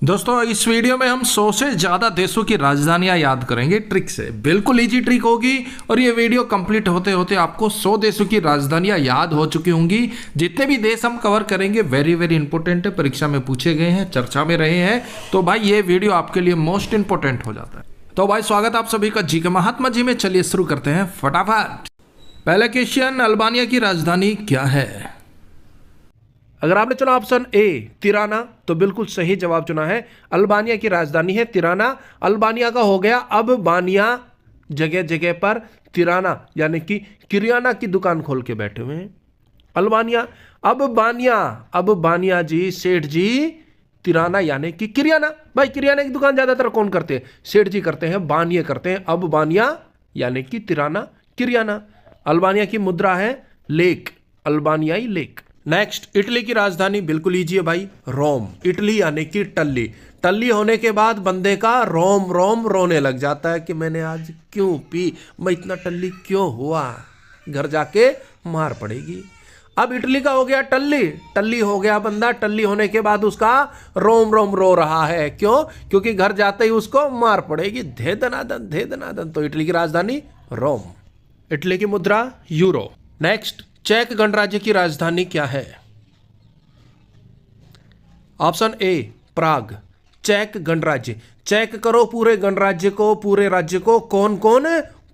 दोस्तों इस वीडियो में हम 100 से ज़्यादा देशों की राजधानियां याद करेंगे ट्रिक से। बिल्कुल इजी ट्रिक होगी और ये वीडियो कंप्लीट होते होते आपको 100 देशों की राजधानियां याद हो चुकी होंगी। जितने भी देश हम कवर करेंगे वेरी वेरी इंपॉर्टेंट है, परीक्षा में पूछे गए हैं, चर्चा में रहे हैं, तो भाई ये वीडियो आपके लिए मोस्ट इंपॉर्टेंट हो जाता है। तो भाई स्वागत आप सभी का जी के महात्मा जी में। चलिए शुरू करते हैं फटाफट। पहला क्वेश्चन, अल्बानिया की राजधानी क्या है? अगर आपने चुना ऑप्शन ए तिराना तो बिल्कुल सही जवाब चुना है। अल्बानिया की राजधानी है तिराना। अल्बानिया का हो गया अब बानिया, जगह जगह पर तिराना यानी कि किरियाना की दुकान खोल के बैठे हुए हैं। अल्बानिया अब बानिया जी, सेठ जी, तिराना यानी कि किरियाना। भाई किरियाना की दुकान ज्यादातर कौन करते हैं? सेठ जी करते हैं, बानिया करते हैं। अब बानिया यानी कि तिराना, किरियाना। अल्बानिया की मुद्रा है लेक, अल्बानियाई लेक। नेक्स्ट, इटली की राजधानी बिल्कुल इजी है भाई, रोम। इटली यानी कि टल्ली। टल्ली होने के बाद बंदे का रोम रोम रोने लग जाता है कि मैंने आज क्यों पी, मैं इतना टल्ली क्यों हुआ, घर जाके मार पड़ेगी। अब इटली का हो गया टल्ली, टल्ली हो गया बंदा। टल्ली होने के बाद उसका रोम रोम रो रहा है, क्यों? क्योंकि घर जाते ही उसको मार पड़ेगी, धे दनादन धे दनादन। तो इटली की राजधानी रोम। इटली की मुद्रा यूरो। नेक्स्ट, चेक गणराज्य की राजधानी क्या है? Option A Prague. चेक गणराज्य, चेक करो पूरे गणराज्य को, पूरे राज्य को। कौन कौन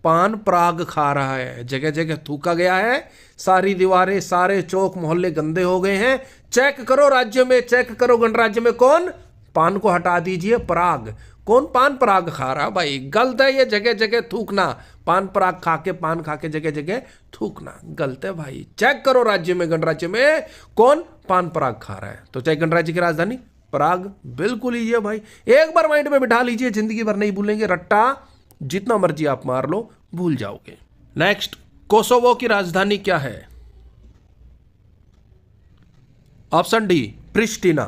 पान प्राग खा रहा है? जगह जगह थूका गया है, सारी दीवारें, सारे चौक मोहल्ले गंदे हो गए हैं। चेक करो राज्य में, चेक करो गणराज्य में कौन पान को हटा दीजिए, प्राग। कौन पान पराग खा रहा? भाई गलत है ये, जगह जगह थूकना। पान पराग खा के, पान खा के जगह जगह थूकना गलत है भाई। चेक करो राज्य में, गणराज्य में कौन पान पराग खा रहा है। तो चेक गणराज्य की राजधानी पराग। बिल्कुल ही है भाई, एक बार माइंड में बिठा लीजिए, जिंदगी भर नहीं भूलेंगे। रट्टा जितना मर्जी आप मार लो, भूल जाओगे। नेक्स्ट, कोसोवो की राजधानी क्या है? Option D Pristina.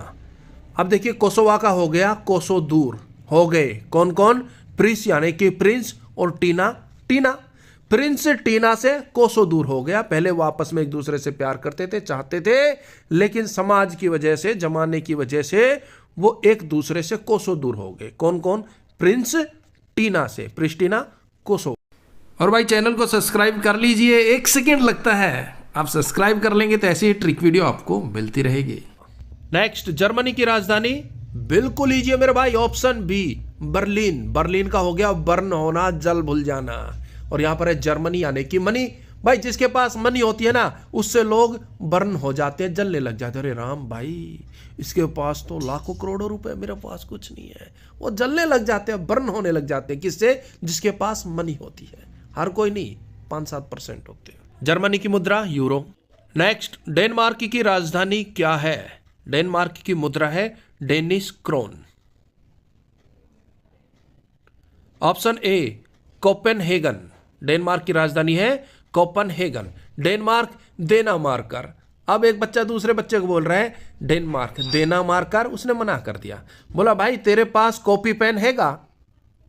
अब देखिए कोसोवा का हो गया कोसो दूर हो गए। कौन कौन? प्रिंस यानी कि प्रिंस और टीना टीना। प्रिंस टीना से कोसो दूर हो गया। पहले वो आपस में एक दूसरे से प्यार करते थे, चाहते थे, लेकिन समाज की वजह से, जमाने की वजह से वो एक दूसरे से कोसो दूर हो गए। कौन कौन? प्रिंस टीना से, प्रिस्टिना, कोसो। और भाई चैनल को सब्सक्राइब कर लीजिए, 1 सेकेंड लगता है, आप सब्सक्राइब कर लेंगे तो ऐसी ही ट्रिक वीडियो आपको मिलती रहेगी। नेक्स्ट, जर्मनी की राजधानी बिल्कुल लीजिए मेरे भाई, ऑप्शन बी बर्लिन। बर्लिन का हो गया बर्न होना, जल भूल जाना। और यहां पर है जर्मनी यानी कि मनी। भाई जिसके पास मनी होती है ना, उससे लोग बर्न हो जाते हैं, जलने लग जाते हैं। अरे राम भाई, इसके पास तो लाखों करोड़ों रुपए, मेरे पास कुछ नहीं है। वो जलने लग जाते हैं, बर्न होने लग जाते हैं। किससे? जिसके पास मनी होती है। हर कोई नहीं, 5-7% होते हैं। जर्मनी की मुद्रा यूरो। नेक्स्ट, डेनमार्क की राजधानी क्या है? डेनमार्क की मुद्रा है Danish krone. Option A Copenhagen. Denmark की राजधानी है कोपेनहेगन। डेनमार्क देना मारकर। अब एक बच्चा दूसरे बच्चे को बोल रहा है डेनमार्क देना मारकर, उसने मना कर दिया, बोला भाई तेरे पास कॉपी पेन हैगा?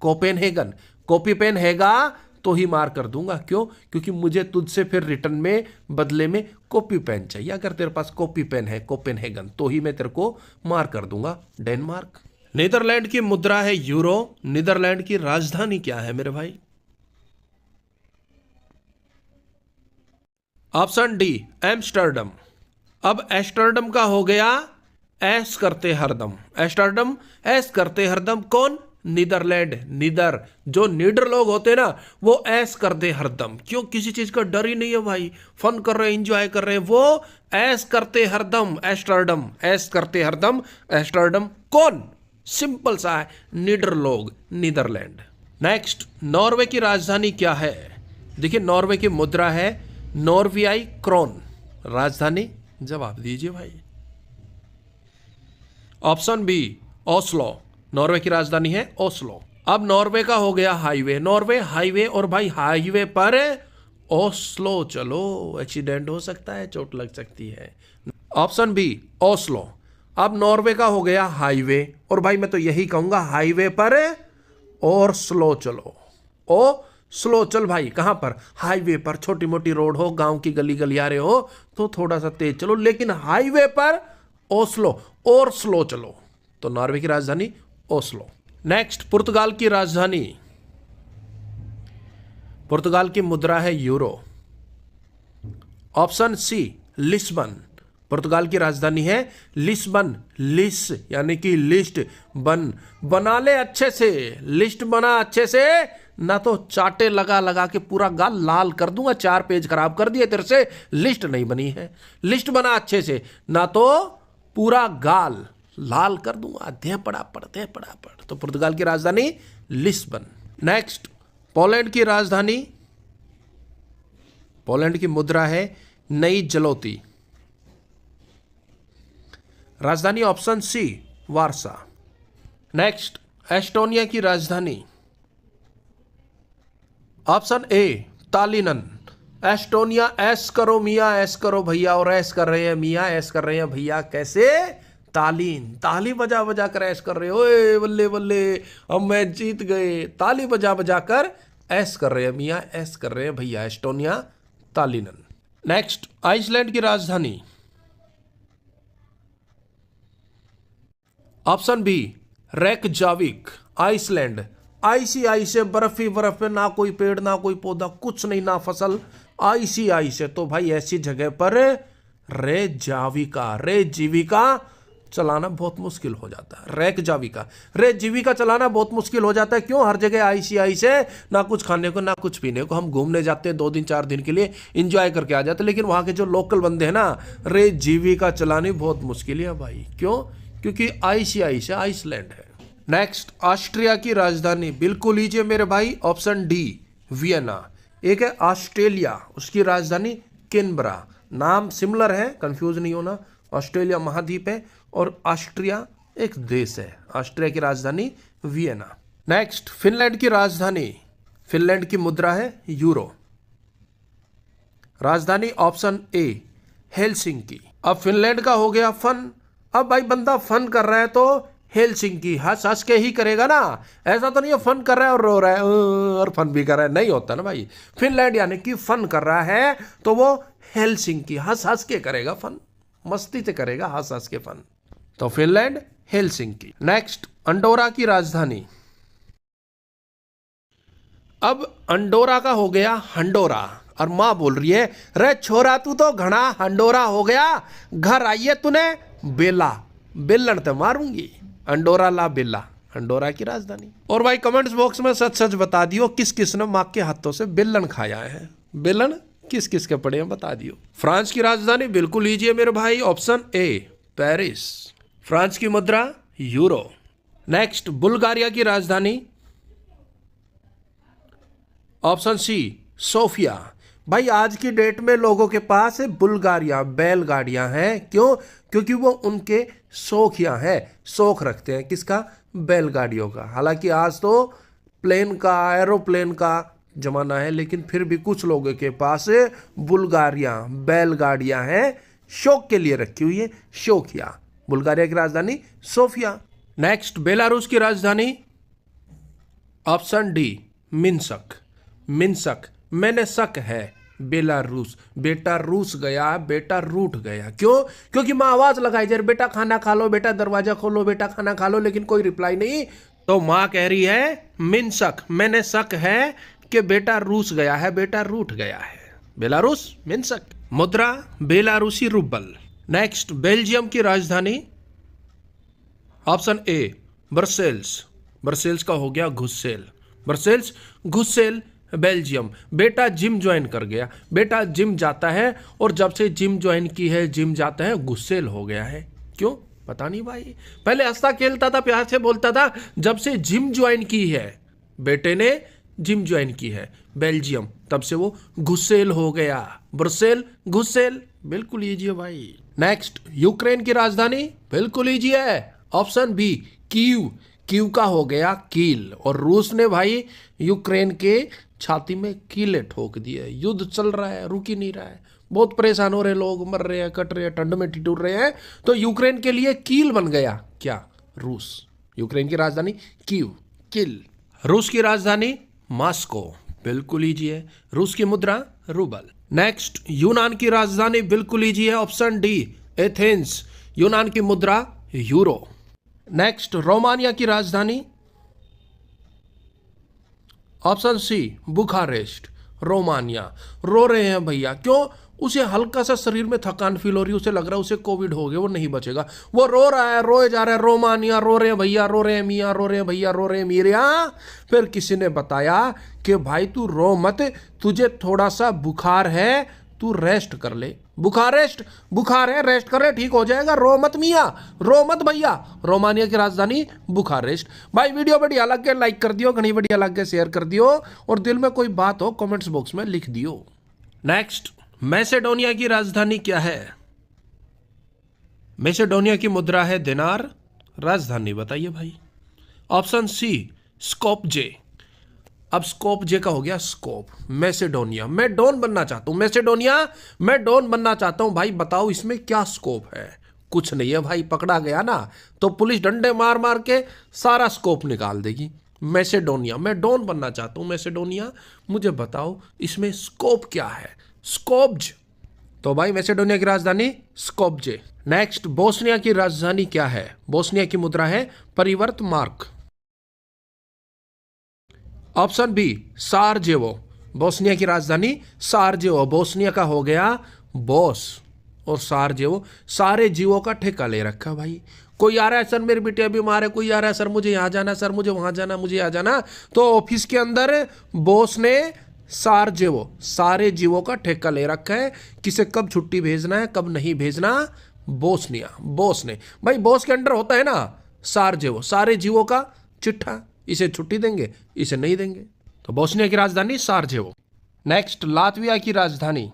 कोपेनहेगन, कॉपी पेन हैगा तो ही मार कर दूंगा। क्यों? क्योंकि मुझे तुझसे फिर रिटर्न में, बदले में कॉपी पेन चाहिए। अगर तेरे पास कॉपी पेन है कोपेनहेगन, तो ही मैं तेरे को मार कर दूंगा। डेनमार्क। नीदरलैंड की मुद्रा है यूरो। नीदरलैंड की राजधानी क्या है मेरे भाई? Option D Amsterdam. अब एम्स्टर्डम का हो गया ऐश करते हरदम। एम्स्टर्डम ऐश करते हरदम। कौन? नीदरलैंड। नीदर, जो नीडर लोग होते हैं ना, वो ऐश करते हरदम। क्यों? किसी चीज का डर ही नहीं है भाई, फन कर रहे हैं, एंजॉय कर रहे हैं, वो ऐश करते हरदम। एम्स्टर्डम, ऐश करते हरदम, एम्स्टर्डम। कौन? सिंपल सा है, नीडर लोग, नीदरलैंड। नेक्स्ट, नॉर्वे की राजधानी क्या है? देखिए नॉर्वे की मुद्रा है नॉर्वियाई क्रोन। राजधानी जवाब दीजिए भाई। Option B Oslo. नॉर्वे की राजधानी है ओस्लो। अब नॉर्वे का हो गया हाईवे, नॉर्वे हाईवे। और भाई हाईवे पर ओस्लो चलो, एक्सीडेंट हो सकता है, चोट लग सकती है। Option B Oslo. अब नॉर्वे का हो गया हाईवे, और भाई मैं तो यही कहूंगा हाईवे पर और स्लो चलो। ओ स्लो चल भाई, कहां पर? हाईवे पर। छोटी मोटी रोड हो, गांव की गली गलियारे हो तो थोड़ा सा तेज चलो, लेकिन हाईवे पर ओस्लो और स्लो चलो। तो नॉर्वे की राजधानी ओस्लो। नेक्स्ट, पुर्तगाल की राजधानी। पुर्तगाल की मुद्रा है यूरो। Option C Lisbon. पुर्तगाल की राजधानी है लिस्बन। लिस यानी कि लिस्ट, बना ले अच्छे से, लिस्ट बना अच्छे से, ना तो चाटे लगा लगा के पूरा गाल लाल कर दूंगा, 4 पेज खराब कर दिए तेरे से, लिस्ट नहीं बनी है। लिस्ट बना अच्छे से, ना तो पूरा गाल लाल कर दूंगा, दे पड़ा पड़। तो पुर्तगाल की राजधानी लिस्बन। नेक्स्ट, पोलैंड की राजधानी। पोलैंड की मुद्रा है नई जलोती। राजधानी option C Warsaw. Next, Estonia की राजधानी। Option A Tallinn. एस्टोनिया, एस करो मियाँ, एस करो भैया, और एस कर रहे हैं मियाँ, एस कर रहे हैं भैया, कैसे? तालीन, ताली बजा बजा कर ऐश कर रहे हो, ओए बल्ले बल्ले अब मैच जीत गए, ताली बजा बजा कर ऐश कर रहे हैं मियाँ, ऐश कर रहे हैं भैया। एस्टोनिया, तालिनन। नेक्स्ट, आइसलैंड की राजधानी। Option B Reykjavik. Iceland, icy ice है, बर्फ ही बर्फ है, ना कोई पेड़ ना कोई पौधा, कुछ नहीं, ना फसल, आइसी आइस है। तो भाई ऐसी जगह पर रेकजाविका चलाना बहुत मुश्किल हो जाता है। रेकजाविका चलाना बहुत मुश्किल हो जाता है। क्यों? हर जगह आइसी आइस है, ना कुछ खाने को ना कुछ पीने को। हम घूमने जाते हैं 2 दिन 4 दिन के लिए, इंजॉय करके आ जाते हैं, लेकिन वहां के जो लोकल बंदे हैं ना, रेकजाविका चलानी बहुत मुश्किल है भाई। क्यों? क्योंकि आइसी आइस है, आइसलैंड है। नेक्स्ट, ऑस्ट्रिया की राजधानी। बिल्कुल लीजिए मेरे भाई, ऑप्शन डी वियना। एक है ऑस्ट्रेलिया, उसकी राजधानी कैनबरा। नाम सिमिलर है, कंफ्यूज नहीं होना। ऑस्ट्रेलिया महाद्वीप है और ऑस्ट्रिया एक देश है। ऑस्ट्रिया की राजधानी वियना। नेक्स्ट, फिनलैंड की राजधानी। फिनलैंड की मुद्रा है यूरो। राजधानी ऑप्शन ए हेलसिंकी। अब फिनलैंड का हो गया फन। अब भाई बंदा फन कर रहा है तो हेलसिंकी हंस हंस के ही करेगा ना, ऐसा तो नहीं है फन कर रहा है और रो रहा है और फन भी कर रहा है, नहीं होता ना भाई। फिनलैंड यानी कि फन कर रहा है तो वो हेलसिंकी हंस हंस के करेगा फन, मस्ती से करेगा हंस हंस के फन। तो फिनलैंड, हेलसिंकी। नेक्स्ट, अंडोरा की राजधानी। अब अंडोरा का हो गया हंडोरा, और मां बोल रही है, रे छोरा तू तो घना हंडोरा हो गया, घर आइए तूने बेला, बेलन तो मारूंगी। अंडोरा ला बेला, अंडोरा की राजधानी। और भाई कमेंट्स बॉक्स में सच सच बता दियो किस किस ने मां के हाथों से बेलन खाया है। बेलन किस किस के पड़े हैं बता दियो। फ्रांस की राजधानी। बिल्कुल लीजिए मेरे भाई, ऑप्शन ए पेरिस। फ्रांस की मुद्रा यूरो। नेक्स्ट, बुल्गारिया की राजधानी। Option C Sofia. भाई आज की डेट में लोगों के पास बुल्गारिया बैलगाड़ियां हैं। क्यों? क्योंकि वो उनके शौकिया हैं, शौक रखते हैं किसका? बैलगाड़ियों का। हालांकि आज तो प्लेन का, एरोप्लेन का जमाना है, लेकिन फिर भी कुछ लोगों के पास बुल्गारिया बैलगाड़ियां हैं, शौक के लिए रखी हुई है, शौकिया। बुल्गारिया की राजधानी सोफिया। नेक्स्ट, बेलारूस की राजधानी। Option D Minsk. मिन्स्क, मैंने शक है, बेलारूस। बेटा रूस गया, बेटा रूठ गया। क्यों? क्योंकि माँ आवाज लगाई जा रही, बेटा खाना खा लो, बेटा दरवाजा खोलो, बेटा खाना खा लो, लेकिन कोई रिप्लाई नहीं। तो माँ कह रही है मिन्स्क, मैंने शक है कि बेटा रूस गया है, बेटा रूठ गया है। Belarus, Minsk. मुद्रा बेलारूसी रूबल। नेक्स्ट, बेल्जियम की राजधानी। ऑप्शन ए ब्रसेल्स। ब्रसेल्स का हो गया घुसेल। ब्रसेल्स, घुसेल, बेल्जियम। बेटा जिम ज्वाइन कर गया, बेटा जिम जाता है, और जब से जिम ज्वाइन की है, जिम जाता है, गुस्सेल हो गया है। क्यों? पता नहीं भाई। पहले हंसता खेलता था, प्यार से बोलता था, जब से जिम ज्वाइन की है, बेटे ने जिम ज्वाइन की है, बेल्जियम, तब से वो गुस्सेल हो गया। ब्रुसेल, गुस्सेल। बिल्कुल लीजिए भाई। नेक्स्ट, यूक्रेन की राजधानी। बिल्कुल लीजिए, ऑप्शन बी कीव। कीव का हो गया कील, और रूस ने भाई यूक्रेन के छाती में कीले ठोक दिए। युद्ध चल रहा है, रुक ही नहीं रहा है, बहुत परेशान हो रहे लोग, मर रहे हैं, कट रहे हैं, ठंड में ठिठुर रहे हैं, तो यूक्रेन के लिए कील बन गया क्या? रूस। यूक्रेन की राजधानी कीव, कील। रूस की राजधानी मॉस्को। बिल्कुल लीजिए, रूस की मुद्रा रूबल। नेक्स्ट, यूनान की राजधानी। बिल्कुल लीजिए, ऑप्शन डी एथेंस। यूनान की मुद्रा यूरो। नेक्स्ट, रोमानिया की राजधानी। Option C Bucharest. रोमानिया। रो रहे हैं भैया, क्यों? उसे हल्का सा शरीर में थकान फील हो रही है, उसे लग रहा है उसे कोविड हो गया, वो नहीं बचेगा, वो रो रहा है, रोए जा रहा है, रोमानिया, रो रहे हैं भैया, रो रहे हैं मियाँ, रो रहे हैं भैया, रो रहे हैं मीरिया। फिर किसी ने बताया कि भाई तू रो मत, तुझे थोड़ा सा बुखार है, तू रेस्ट कर ले। बुखारेस्ट, बुखार है, रेस्ट कर ले, ठीक हो जाएगा, रो मत मियाँ, रो मत भैया। रोमानिया की राजधानी बुखारेस्ट। भाई वीडियो बढ़िया लग गया लाइक कर दियो, घनी बढ़िया लग गया शेयर कर दियो, और दिल में कोई बात हो कमेंट्स बॉक्स में लिख दियो। नेक्स्ट, मैसेडोनिया की राजधानी क्या है? मैसेडोनिया की मुद्रा है दिनार। राजधानी बताइए भाई। Option C Skopje. अब स्कोपजे का हो गया स्कोप। मैसेडोनिया, मैं डॉन बनना चाहता हूं, मैसेडोनिया मैं डॉन बनना चाहता हूं। भाई बताओ इसमें क्या स्कोप है? कुछ नहीं है भाई, पकड़ा गया ना तो पुलिस डंडे मार मार के सारा स्कोप निकाल देगी। मैसेडोनिया, मैं डॉन बनना चाहता हूं मैसेडोनिया, मुझे बताओ इसमें स्कोप क्या है? स्कोप्ज। तो भाई मैसेडोनिया की राजधानी स्कोपजे। नेक्स्ट, बोस्निया की राजधानी क्या है? बोस्निया की मुद्रा है परिवर्त mark. Option B Sarajevo. Bosnia की राजधानी सारजेवो। बोस्निया का हो गया बॉस, और सारजेवो सारे जीवों का ठेका ले रखा भाई। कोई आ रहा है सर मेरी बिटिया बीमार है, कोई आ रहा है सर मुझे यहाँ जाना, सर मुझे वहां जाना, मुझे यहाँ जाना, तो ऑफिस के अंदर बॉस ने सारजेवो सारे जीवों का ठेका ले रखा है, किसे कब छुट्टी भेजना है कब नहीं भेजना, बोस्निया बॉस ने। भाई बॉस के अंडर होता है ना सारजेवो, सारे जीवों का चिट्ठा, इसे छुट्टी देंगे इसे नहीं देंगे। तो बोस्निया की राजधानी सारजेवो। नेक्स्ट, लातविया की राजधानी।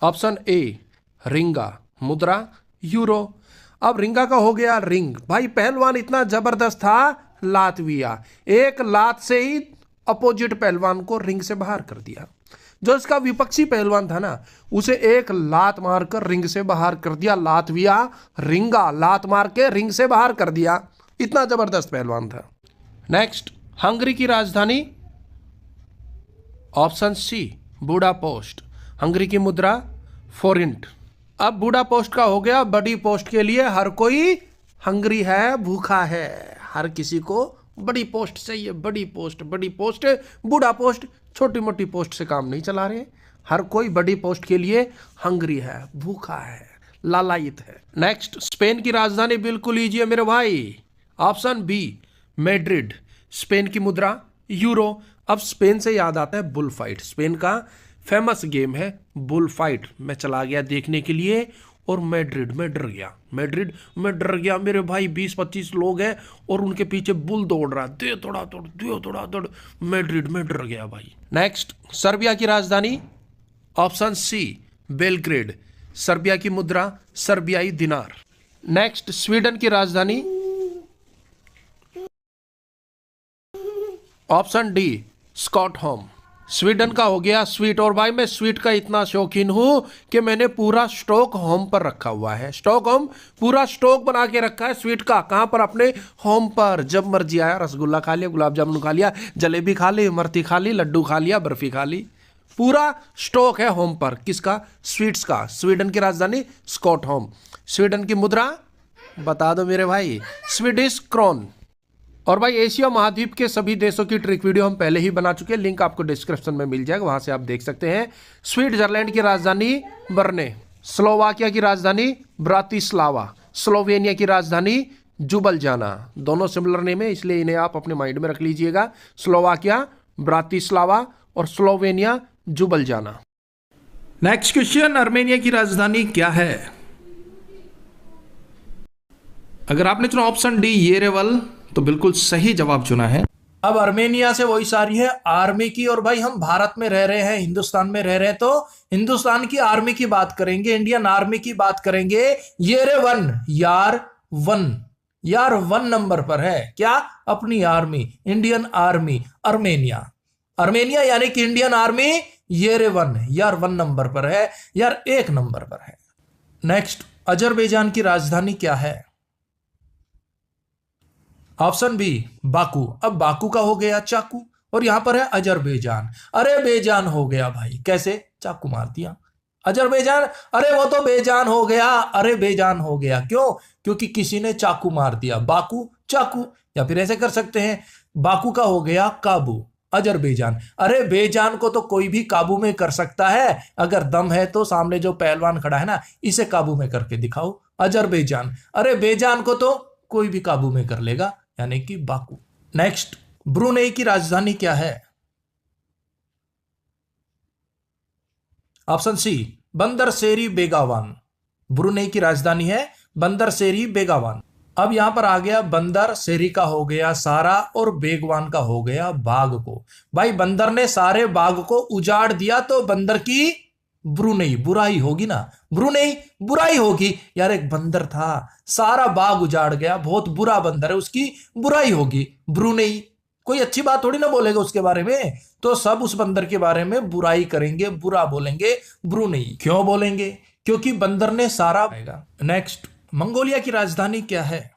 ऑप्शन ए रिंगा। मुद्रा यूरो। अब रिंगा का हो गया रिंग। भाई पहलवान इतना जबरदस्त था लातविया, एक लात से ही अपोजिट पहलवान को रिंग से बाहर कर दिया। जो इसका विपक्षी पहलवान था ना उसे एक लात मारकर रिंग से बाहर कर दिया। लातविया रिंगा, लात मार के रिंग से बाहर कर दिया, इतना जबरदस्त पहलवान था। नेक्स्ट, हंगरी की राजधानी। ऑप्शन सी बुडापेस्ट। हंगरी की मुद्रा फोरिंट। अब बुडापेस्ट का हो गया बड़ी पोस्ट के लिए हर कोई हंगरी है, भूखा है, हर किसी को बड़ी पोस्ट चाहिए, बड़ी पोस्ट, बड़ी पोस्ट। बूढ़ा पोस्ट छोटी मोटी पोस्ट से काम नहीं चला रहे, हर कोई बड़ी पोस्ट के लिए हंगरी है, भूखा है, लालायित है। नेक्स्ट, स्पेन की राजधानी बिल्कुल इजी है मेरे भाई। Option B Madrid. स्पेन की मुद्रा यूरो। अब स्पेन से याद आता है बुल फाइट, स्पेन का फेमस गेम है बुल फाइट। मैं चला गया देखने के लिए और मैड्रिड में डर गया, मैड्रिड में डर गया मेरे भाई। 20-25 लोग हैं और उनके पीछे बुल दौड़ रहा है, दे थोड़ा दौड़, दे थोड़ा दौड़, मैड्रिड में डर गया भाई। नेक्स्ट, सर्बिया की राजधानी। ऑप्शन सी बेलग्रेड। सर्बिया की मुद्रा सर्बियाई दिनार। नेक्स्ट, स्वीडन की राजधानी। Option D Stockholm. स्वीडन का हो गया स्वीट। और भाई मैं स्वीट का इतना शौकीन हूं कि मैंने पूरा स्टॉक होम पर रखा हुआ है, स्टॉक होम पूरा स्टॉक बना के रखा है स्वीट का। कहां पर? अपने होम पर। जब मर्जी आया रसगुल्ला खा लिया, गुलाब जामुन खा लिया, जलेबी खा ली, इमरती खा ली, लड्डू खा लिया, बर्फी खा ली, पूरा स्टॉक है होम पर। किसका? स्वीट्स का। स्वीडन की राजधानी स्टॉकहोम। स्वीडन की मुद्रा बता दो मेरे भाई, स्वीडिश क्रोन। और भाई एशिया महाद्वीप के सभी देशों की ट्रिक वीडियो हम पहले ही बना चुके हैं, लिंक आपको डिस्क्रिप्शन में मिल जाएगा, वहां से आप देख सकते हैं। स्विट्जरलैंड की राजधानी बर्ने। स्लोवाकिया की राजधानी ब्रातिस्लावा। स्लोवेनिया की राजधानी जुबलजाना। दोनों सिमिलर नेम है इसलिए इन्हें आप अपने माइंड में रख लीजिएगा। स्लोवाकिया ब्रातिस्लावा और स्लोवेनिया जुबलजाना। नेक्स्ट क्वेश्चन, आर्मेनिया की राजधानी क्या है? अगर आपने चुना ऑप्शन डी येरेवल तो बिल्कुल सही जवाब चुना है। अब आर्मेनिया से वही सारी है आर्मी की, और भाई हम भारत में रह रहे हैं, हिंदुस्तान में रह रहे हैं, तो हिंदुस्तान की आर्मी की बात करेंगे, इंडियन आर्मी की बात करेंगे। येरेवन यार वन, यार 1 नंबर पर है क्या? अपनी army, Indian army Armenia. Armenia यानी कि इंडियन आर्मी येरेवन यार 1 नंबर पर है, यार 1 नंबर पर है। नेक्स्ट, अजरबैजान की राजधानी क्या है? Option B Baku. अब बाकू का हो गया चाकू, और यहां पर है अजरबैजान। अरे बेजान हो गया भाई, कैसे? चाकू मार दिया। अजरबैजान, अरे वो तो बेजान हो गया, अरे बेजान हो गया क्यों? क्योंकि किसी ने चाकू मार दिया। बाकू चाकू, या फिर ऐसे कर सकते हैं, बाकू का हो गया काबू, अजरबैजान। अरे बेजान को तो कोई भी काबू में कर सकता है, अगर दम है तो सामने जो पहलवान खड़ा है ना, इसे काबू में करके दिखाओ, अजरबैजान। अरे बेजान को तो कोई भी काबू में कर लेगा, यानी कि बाकू। नेक्स्ट, ब्रुनेई की राजधानी क्या है? ऑप्शन सी, बंदर सेरी बेगावान। ब्रुनेई की राजधानी है बंदर सेरी बेगावान। अब यहां पर आ गया, बंदर सेरी का हो गया सारा और बेगवान का हो गया बाघ को। भाई बंदर ने सारे बाघ को उजाड़ दिया तो बंदर की ब्रुनेई बुराई होगी ना, ब्रुनेई बुराई होगी यार। एक बंदर था, सारा बाघ उजाड़ गया, बहुत बुरा बंदर है, उसकी बुराई होगी ब्रुनेई। कोई अच्छी बात थोड़ी ना बोलेगा उसके बारे में, तो सब उस बंदर के बारे में बुराई करेंगे, बुरा बोलेंगे, ब्रुनेई। क्यों बोलेंगे? क्योंकि बंदर ने सारा। नेक्स्ट, मंगोलिया की राजधानी क्या है?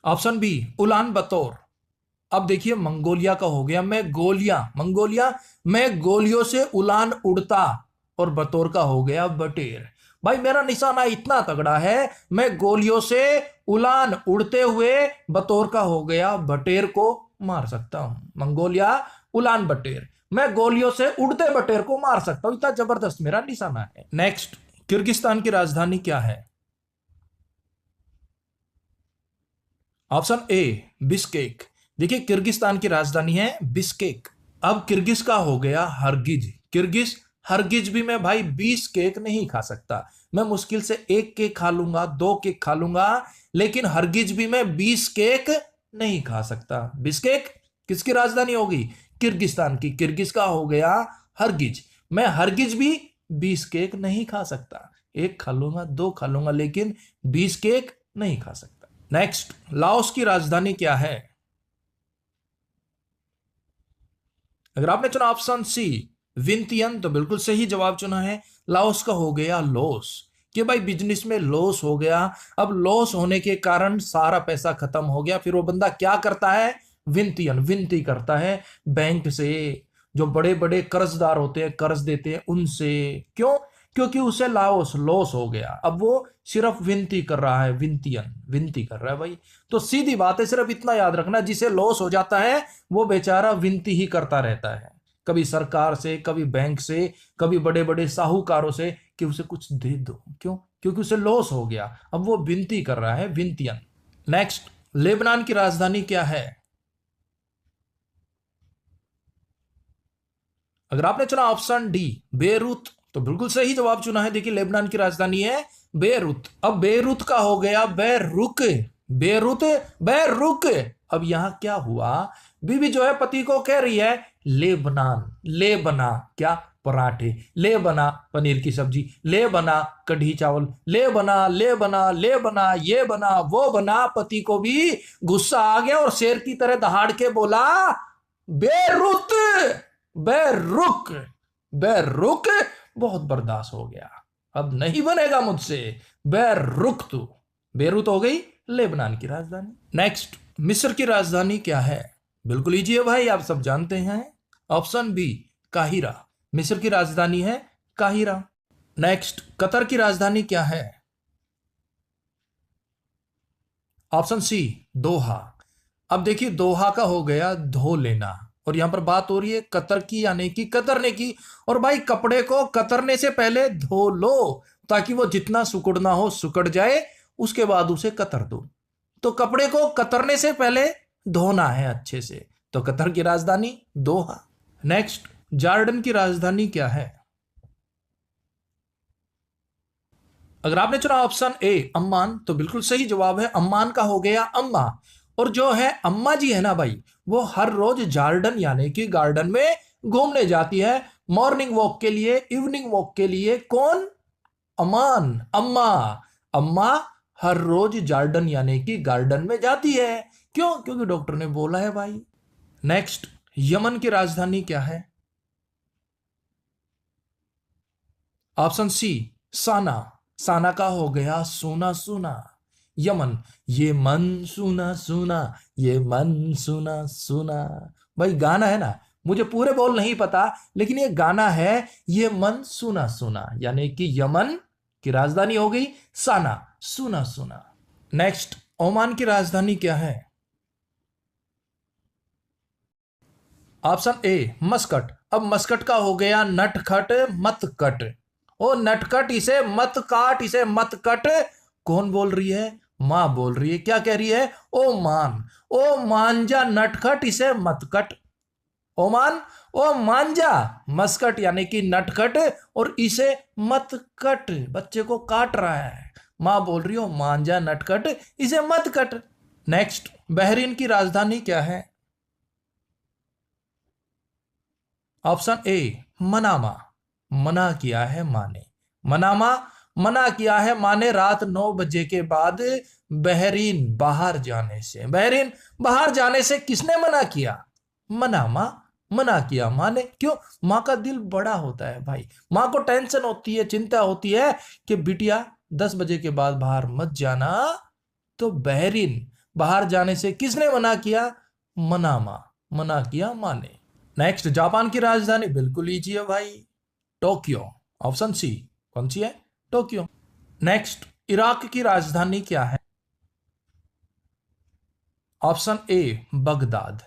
ऑप्शन बी, उलान बतौर। अब देखिए, मंगोलिया का हो गया मैं गोलियां, मंगोलिया मैं गोलियों से उलान उड़ता, और बतौर का हो गया बटेर। भाई मेरा निशाना इतना तगड़ा है, मैं गोलियों से उलान उड़ते हुए बतौर का हो गया बटेर को मार सकता हूं। मंगोलिया उलान बटेर, मैं गोलियों से उड़ते बटेर को मार सकता हूं, इतना जबरदस्त मेरा निशाना है। नेक्स्ट, किर्गिस्तान की राजधानी क्या है? Option A, Bishkek. देखिए, किर्गिस्तान की राजधानी है बिस्केक। अब किर्गिज का हो गया हरगिज, किर्गिज हरगिज भी मैं भाई 20 केक नहीं खा सकता, मैं मुश्किल से 1 केक खा लूंगा, 2 केक खा लूंगा, लेकिन हरगिज भी मैं 20 केक नहीं खा सकता। बिस्केक किसकी राजधानी होगी? किर्गिस्तान की। किर्गिज का हो गया हरगिज, मैं हरगिज भी 20 केक नहीं खा सकता, 1 खा लूंगा, 2 खा लूंगा, लेकिन 20 केक नहीं खा सकता। नेक्स्ट, लाओस की राजधानी क्या है? अगर आपने चुना ऑप्शन सी, विंतियन, तो बिल्कुल सही जवाब चुना है। लाओस का हो गया लॉस, कि भाई बिजनेस में लॉस हो गया। अब लॉस होने के कारण सारा पैसा खत्म हो गया, फिर वो बंदा क्या करता है? विंतियन, विनती करता है बैंक से, जो बड़े बड़े कर्जदार होते हैं, कर्ज देते हैं उनसे। क्यों? क्योंकि उसे लाओस लॉस हो गया, अब वो सिर्फ विनती कर रहा है, विंतियन विनती कर रहा है भाई। तो सीधी बात है, सिर्फ इतना याद रखना, जिसे लॉस हो जाता है वो बेचारा विनती ही करता रहता है, कभी सरकार से, कभी बैंक से, कभी बड़े बड़े साहूकारों से, कि उसे कुछ दे दो। क्यों? क्योंकि उसे लॉस हो गया, अब वो विनती कर रहा है, विंतियन। नेक्स्ट, लेबनान की राजधानी क्या है? अगर आपने चुना ऑप्शन डी, बेरूत, तो बिल्कुल सही जवाब चुना है। देखिए, लेबनान की राजधानी है बेरूत। अब बेरूत का हो गया बेरुक, बेरूत बेरुक। अब यहां क्या हुआ? बीवी जो है पति को कह रही है लेबनान, ले बना क्या? पराठे, ले बना पनीर की सब्जी, ले बना कढ़ी चावल, ले बना ले बना ले बना, ये बना वो बना। पति को भी गुस्सा आ गया और शेर की तरह दहाड़ के बोला बेरुत, बेरुक, बेरुक। बहुत बर्दाश्त हो गया, अब नहीं बनेगा मुझसे, बेरुक तू। बेरूत हो गई लेबनान की राजधानी। नेक्स्ट, मिस्र की राजधानी क्या है? बिल्कुल इजी है भाई, आप सब जानते हैं। ऑप्शन बी, काहिरा। मिस्र की राजधानी है काहिरा। नेक्स्ट, कतर की राजधानी क्या है? ऑप्शन सी, दोहा। अब देखिए, दोहा का हो गया धो लेना, और यहां पर बात हो रही है कतर की, यानी कि कतरने की। और भाई कपड़े को कतरने से पहले धो लो, ताकि वो जितना सुकुड़ना हो सुकड़ जाए, उसके बाद उसे कतर दो। तो कपड़े को कतरने से पहले धोना है अच्छे से, तो कतर की राजधानी दोहा। नेक्स्ट, जॉर्डन की राजधानी क्या है? अगर आपने चुना ऑप्शन ए, अम्मान, तो बिल्कुल सही जवाब है। अम्मान का हो गया अम्मा, और जो है अम्मा जी है ना भाई, वो हर रोज जॉर्डन यानी कि गार्डन में घूमने जाती है, मॉर्निंग वॉक के लिए, इवनिंग वॉक के लिए। कौन? अमान, अम्मा। अम्मा हर रोज जॉर्डन यानी कि गार्डन में जाती है। क्यों? क्योंकि डॉक्टर ने बोला है भाई। नेक्स्ट, यमन की राजधानी क्या है? ऑप्शन सी, साना। साना का हो गया सोना सुना। यमन, ये मन सुना सुना, ये मन सुना सुना। भाई गाना है ना, मुझे पूरे बोल नहीं पता, लेकिन ये गाना है ये मन सुना सुना, यानी कि यमन की राजधानी हो गई साना, सुना सुना। नेक्स्ट, ओमान की राजधानी क्या है? Option A Muscat. अब मस्कट का हो गया नटखट मतकट। ओ नटखट इसे मत काट, इसे मत कट। कौन बोल रही है? मां बोल रही है। क्या कह रही है? ओ मान जा नटखट इसे मत कट। ओमान ओ मांजा मस्कट यानी कि नटखट, और इसे मत कट, बच्चे को काट रहा है। मां बोल रही हो मांजा नटखट इसे मत कट। नेक्स्ट, बहरीन की राजधानी क्या है? Option A Manama. मना किया है माने, मनामा मना किया है माने रात 9 बजे के बाद बहरीन बाहर जाने से। बहरीन बाहर जाने से किसने मना किया? मनामा मना किया माने। क्यों? माँ का दिल बड़ा होता है भाई, माँ को टेंशन होती है, चिंता होती है कि बिटिया 10 बजे के बाद बाहर मत जाना। तो बहरीन बाहर जाने से किसने मना किया? मनामा मना किया माने। नेक्स्ट, जापान की राजधानी बिल्कुल इजी है भाई, टोक्यो। ऑप्शन सी कौन सी है? टोक्यो। नेक्स्ट, इराक की राजधानी क्या है? Option A Baghdad.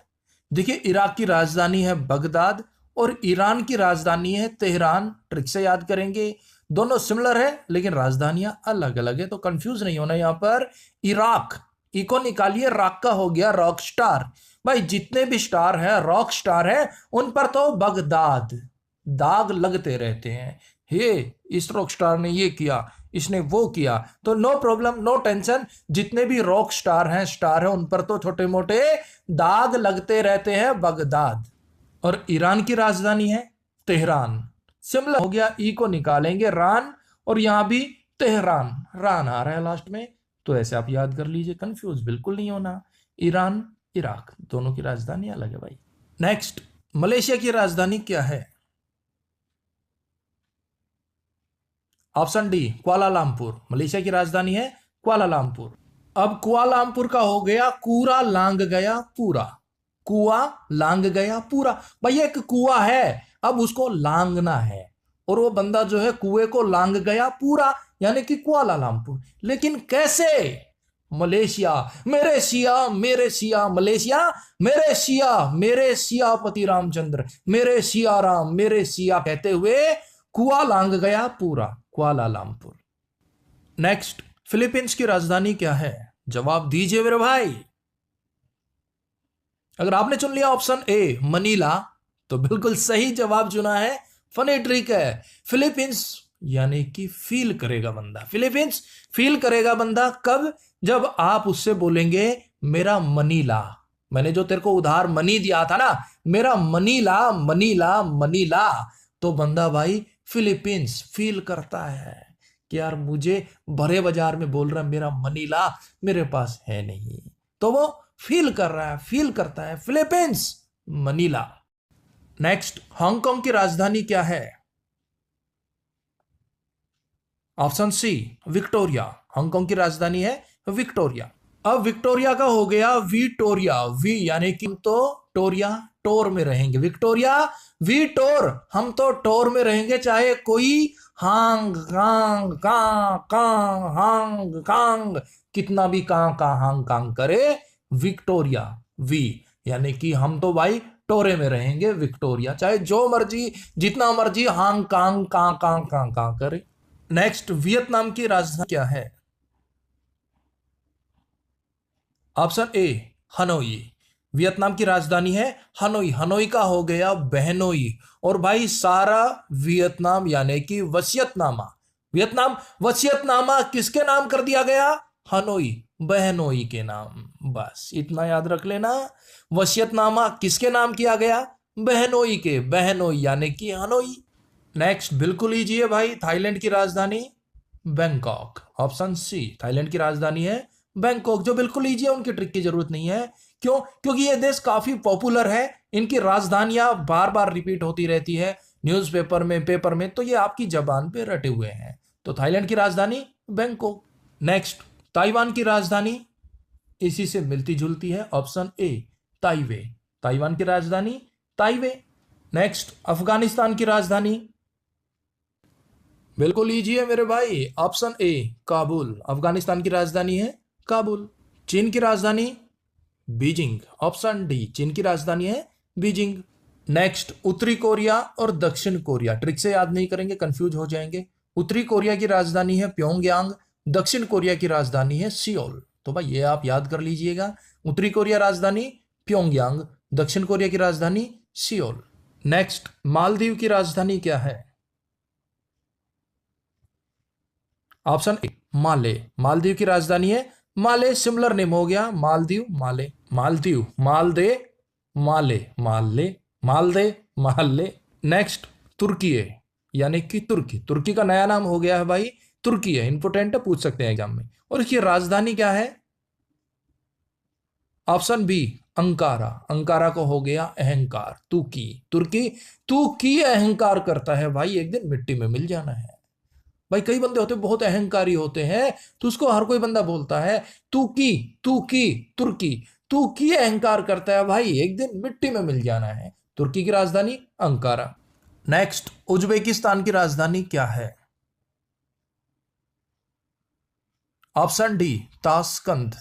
देखिए, इराक की राजधानी है बगदाद और ईरान की राजधानी है तेहरान। ट्रिक से याद करेंगे, दोनों सिमिलर है लेकिन राजधानियां अलग अलग है, तो कंफ्यूज नहीं होना। यहां पर इराक, इको निकालिए, राक का हो गया रॉक स्टार। भाई जितने भी स्टार है रॉक स्टार है, उन पर तो बगदाद दाग लगते रहते हैं। हे इस रॉक स्टार ने ये किया, इसने वो किया, तो नो प्रॉब्लम, नो टेंशन। जितने भी रॉक स्टार हैं उन पर तो छोटे मोटे दाग लगते रहते हैं, बगदाद। और ईरान की राजधानी है तेहरान। सिमिलर हो गया, ई को निकालेंगे रान, और यहां भी तेहरान, रान आ रहा है लास्ट में, तो ऐसे आप याद कर लीजिए, कंफ्यूज बिल्कुल नहीं होना। ईरान इराक दोनों की राजधानी अलग है भाई। नेक्स्ट, मलेशिया की राजधानी क्या है? Option D Kuala Lumpur. मलेशिया की राजधानी है कुआलालंपुर। अब कुआलालंपुर का हो गया कूड़ा लांग गया पूरा। कुआ लांग गया पूरा, भाई एक कुआ है, अब उसको लांगना है, और वो बंदा जो है कुएं को लांग गया पूरा, यानी कि कुआलालंपुर। लेकिन कैसे? मलेशिया मेरे सिया, मेरे सिया मलेशिया, मेरे सिया, मेरे सियापति रामचंद्र, मेरे सिया राम, मेरे सिया कहते हुए कुआ लांग गया पूरा, कुआलालंपुर। नेक्स्ट, फिलीपींस की राजधानी क्या है? जवाब दीजिए मेरे भाई। अगर आपने चुन लिया ऑप्शन ए मनीला, तो बिल्कुल सही जवाब चुना है। फनी ट्रिक है, फिलीपींस यानी कि फील करेगा बंदा। फिलीपींस फील करेगा बंदा कब? जब आप उससे बोलेंगे मेरा मनीला। मैंने जो तेरे को उधार मनी दिया था ना, मेरा मनीला मनीला मनीला, तो बंदा भाई फिलीपींस फील करता है कि यार मुझे भरे बाजार में बोल रहा है मेरा मनीला, मेरे पास है नहीं, तो वो फील कर रहा है, फील करता है, फिलीपींस मनीला। नेक्स्ट, हांगकांग की राजधानी क्या है? ऑप्शन सी विक्टोरिया। हांगकांग की राजधानी है विक्टोरिया। अब विक्टोरिया का हो गया विक्टोरिया, वी यानी कि हम तो टोरिया टोर में रहेंगे। विक्टोरिया वी टोर, हम तो टोर में रहेंगे, चाहे कोई हांग कांग कां हांग कांग कितना भी कां हांग कांग करे, विक्टोरिया वी यानी कि हम तो भाई टोरे में रहेंगे विक्टोरिया, चाहे जो मर्जी जितना मर्जी हांग कांग कां करे। नेक्स्ट, वियतनाम की राजधानी क्या है? Option A Hanoi. वियतनाम की राजधानी है हनोई। हनोई का हो गया बहनोई, और भाई सारा वियतनाम यानी कि वसीयतनामा, वियतनाम वसीयतनामा किसके नाम कर दिया गया? हनोई बहनोई के नाम। बस इतना याद रख लेना, वसीयतनामा किसके नाम किया गया? बहनोई के, बहनोई यानी कि हनोई। नेक्स्ट, बिल्कुल इजी है भाई, थाईलैंड की राजधानी बैंकॉक। ऑप्शन सी थाईलैंड की राजधानी है बैंकॉक, जो बिल्कुल इजी है, उनकी ट्रिक की जरूरत नहीं है। क्यों? क्योंकि ये देश काफी पॉपुलर है, इनकी राजधानियां बार बार रिपीट होती रहती है न्यूज़पेपर में, पेपर में, तो ये आपकी जबान पे रटे हुए हैं। तो थाईलैंड की राजधानी बैंकॉक। नेक्स्ट, ताइवान की राजधानी इसी से मिलती जुलती है, ऑप्शन ए ताइवे। ताइवान की राजधानी ताइवे। नेक्स्ट, अफगानिस्तान की राजधानी, बिल्कुल लीजिए मेरे भाई, ऑप्शन ए काबुल। अफगानिस्तान की राजधानी है काबुल। चीन की राजधानी बीजिंग। ऑप्शन डी, चीन की राजधानी है बीजिंग। नेक्स्ट, उत्तरी कोरिया और दक्षिण कोरिया, ट्रिक से याद नहीं करेंगे, कंफ्यूज हो जाएंगे। उत्तरी कोरिया की राजधानी है प्योंगयांग, दक्षिण कोरिया की राजधानी है सियोल। तो भाई ये आप याद कर लीजिएगा, उत्तरी कोरिया राजधानी प्योंगयांग, दक्षिण कोरिया की राजधानी सियोल। नेक्स्ट, मालदीव की राजधानी क्या है? ऑप्शन ए माले। मालदीव की राजधानी है माले, सिमिलर नेम हो गया मालदीव, माले। मालदीव, मालदे, माले, माले, मालदे, माले। नेक्स्ट, तुर्की है, यानी कि तुर्की। तुर्की का नया नाम हो गया है भाई तुर्की है, इंपोर्टेंट है, पूछ सकते हैं एग्जाम में। और इसकी राजधानी क्या है? Option B Ankara. अंकारा को हो गया अहंकार, तुर्की। तुर्की, तुर्की अहंकार करता है भाई, एक दिन मिट्टी में मिल जाना है। भाई कई बंदे होते बहुत अहंकारी होते हैं, तो उसको हर कोई बंदा बोलता है तुर्की, तुर्की, तुर्की। तुर्की अहंकार करता है भाई, एक दिन मिट्टी में मिल जाना है। तुर्की की राजधानी अंकारा। नेक्स्ट, उज्बेकिस्तान की राजधानी क्या है? Option D Tashkent.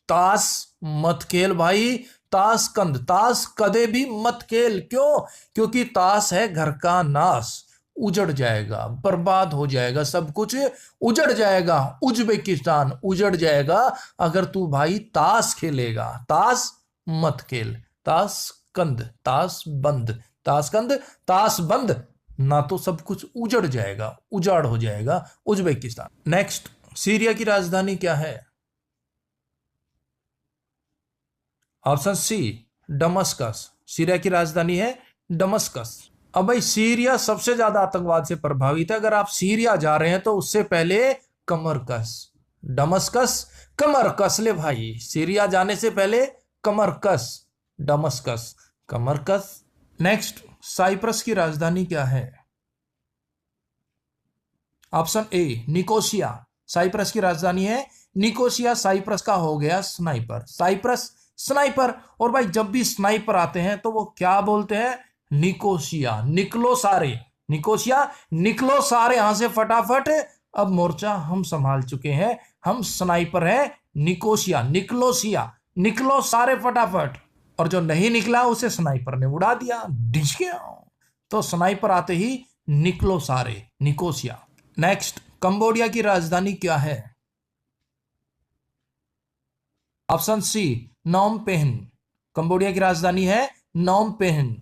ताश मत खेल भाई, ताशकंद। ताश कदे भी मत खेल, क्यों? क्योंकि ताश है घर का नाश, उजड़ जाएगा, बर्बाद हो जाएगा, सब कुछ उजड़ जाएगा। उज्बेकिस्तान उजड़ जाएगा अगर तू भाई ताश खेलेगा। ताश मत खेल, ताशकंद, ताश बंद, ताशकंद, ताश बंद, ना तो सब कुछ उजड़ जाएगा, उजाड़ हो जाएगा उज्बेकिस्तान। नेक्स्ट, सीरिया की राजधानी क्या है? ऑप्शन सी दमस्कस। सीरिया की राजधानी है दमस्कस। अब भाई सीरिया सबसे ज्यादा आतंकवाद से प्रभावित है, अगर आप सीरिया जा रहे हैं तो उससे पहले कमर कस। दमस्कस, कमर कस ले भाई, सीरिया जाने से पहले कमर कस, दमस्कस, कमर कस। नेक्स्ट, साइप्रस की राजधानी क्या है? Option A Nicosia. साइप्रस की राजधानी है निकोसिया। साइप्रस का हो गया स्नाइपर, साइप्रस स्नाइपर। और भाई जब भी स्नाइपर आते हैं तो वो क्या बोलते हैं? निकोसिया, निकलो सारे, निकोसिया, निकलो सारे यहां से फटाफट, अब मोर्चा हम संभाल चुके हैं, हम स्नाइपर हैं, निकोसिया, निकलोसिया, निकलो सारे फटाफट। और जो नहीं निकला उसे स्नाइपर ने उड़ा दिया, डिच गया। तो स्नाइपर आते ही निकलो सारे, निकोसिया। नेक्स्ट, कंबोडिया की राजधानी क्या है? ऑप्शन सी नोम पेहन। कंबोडिया की राजधानी है नोम पेहन।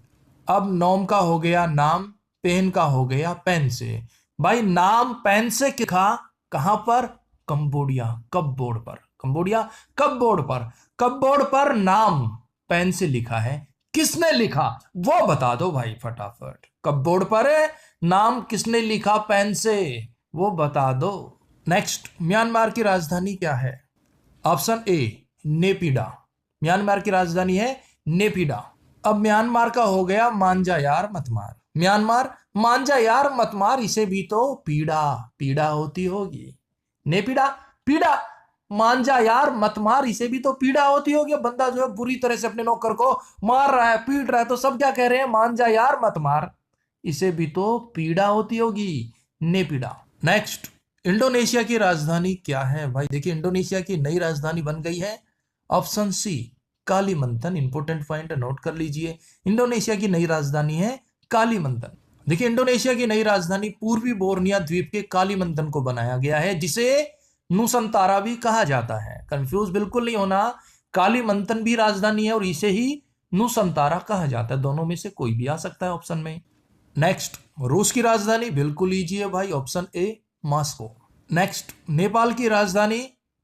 अब नोम का हो गया नाम, पेन का हो गया पेन से। भाई नाम पेन से लिखा कहां पर? कंबोडिया, कब बोर्ड पर, कंबोडिया कब बोर्ड पर, कब बोर्ड पर नाम पेन से लिखा है। किसने लिखा वो बता दो भाई फटाफट, कब बोर्ड पर है, नाम किसने लिखा पेन से, वो बता दो। नेक्स्ट, म्यांमार की राजधानी क्या है? Option A नेपिडा। म्यांमार की राजधानी है नेपिडा। अब म्यांमार का हो गया मांझा यार मत मार। म्यांमार, मांझा यार मत मार, इसे भी तो पीड़ा, पीड़ा होती होगी। नेपिडा, पीड़ा, मांझा यार मत मार, इसे भी तो पीड़ा होती होगी। बंदा जो है बुरी तरह से अपने नौकर को मार रहा है, पीट रहा है, तो सब क्या कह रहे हैं? मांझा यार मत मार, इसे भी तो पीड़ा होती होगी, नेपिडा। नेक्स्ट, इंडोनेशिया की राजधानी क्या है? भाई देखिए इंडोनेशिया की नई राजधानी बन गई है, option C Kalimantan. Important point note कर लीजिए, इंडोनेशिया की नई राजधानी है कालीमंतन। देखिए इंडोनेशिया की नई राजधानी पूर्वी बोर्निया द्वीप के कालीमंतन को बनाया गया है, जिसे नुसंतारा भी कहा जाता है। कंफ्यूज बिल्कुल नहीं होना, कालीमंतन भी राजधानी है और इसे ही नुसंतारा कहा जाता है, दोनों में से कोई भी आ सकता है ऑप्शन में। नेक्स्ट, रूस की राजधानी बिल्कुल लीजिए भाई, option A Moscow. Next, Nepal की राजधानी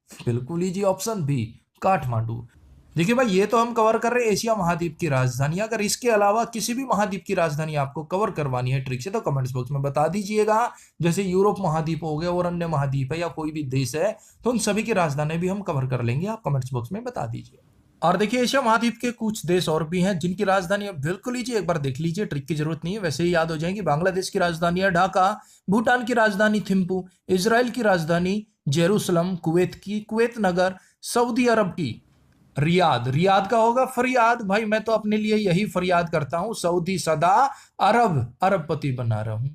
बिल्कुल लीजिए, ऑप्शन बी काठमांडू। देखिए भाई ये तो हम कवर कर रहे हैं एशिया महाद्वीप की राजधानी, अगर इसके अलावा किसी भी महाद्वीप की राजधानी आपको कवर करवानी है ट्रिक से तो कमेंट्स बॉक्स में बता दीजिएगा। जैसे यूरोप महाद्वीप हो गया और अन्य महाद्वीप है या कोई भी देश है, तो उन सभी की राजधानी भी हम कवर कर लेंगे, आप कमेंट्स बॉक्स में बता दीजिए। और देखिए एशिया महाद्वीप के कुछ देश और भी हैं जिनकी राजधानी आप बिल्कुल लीजिए, एक बार देख लीजिए, ट्रिक की जरूरत नहीं है, वैसे ही याद हो जाएंगी। बांग्लादेश की राजधानी है ढाका, भूटान की राजधानी थिम्पू, इजराइल की राजधानी जेरूसलम, कुवैत नगर, सऊदी अरब की रियाद, रियाद का होगा फरियाद। भाई मैं तो अपने लिए यही फरियाद करता हूं, सऊदी सदा अरब, अरबपति बना रहा हूं।